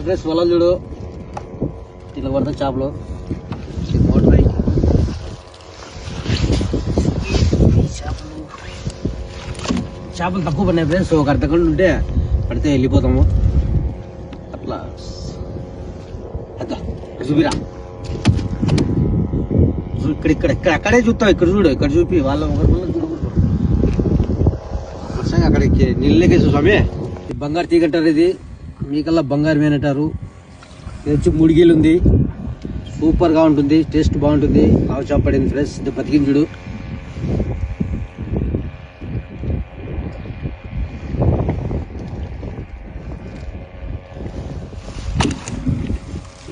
Friends వలలు చూడు ఇట్లా పడతాయి చేపలు. మోటార్ చేపలు తక్కువ పడినాయి ఫ్రెండ్స్. ఒక అర్ధ గంట ఉంటే పడితే వెళ్ళిపోతాము అట్లా. అద్దా చూపిరా, ఇక్కడ అక్కడే చూస్తావు. ఇక్కడ చూడు, ఇక్కడ చూపి వాళ్ళ ఒకరి చూడకూడదు. అక్కడికి నీళ్ళకే స్వామి. బంగారు తీగ అంటారు, ఇది మీకల్లా బంగారు అంటారు. ఇది వచ్చి 3 గీలు ఉంది. సూపర్గా ఉంటుంది, టేస్ట్ బాగుంటుంది. ఆవు చేప పడింది ఫ్రెండ్స్. ఇది బతికింది చూడు.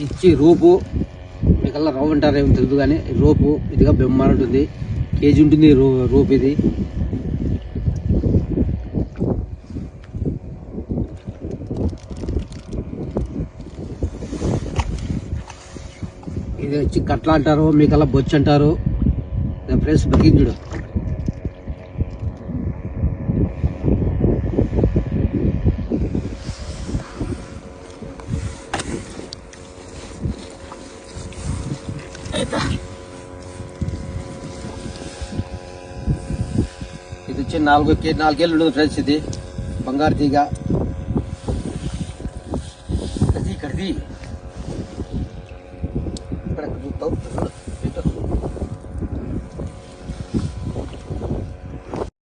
ఇచ్చి రూపు మీకల్లా రవ్వ అంటారు, ఏమో తెలుసు కానీ రూపు ఇదిగా బెమ్మాన్ ఉంటుంది. కేజీ ఉంటుంది రూపు. ఇది ఇది వచ్చి కట్ల అంటారు, మీకల్లా బొచ్చు అంటారు. ఫ్రెండ్స్ బతికింది చూడు. ఇది వచ్చి 4 కేళ్ళు ఉంటుంది ఫ్రెండ్స్. ఇది బంగారు తీగ. కడిది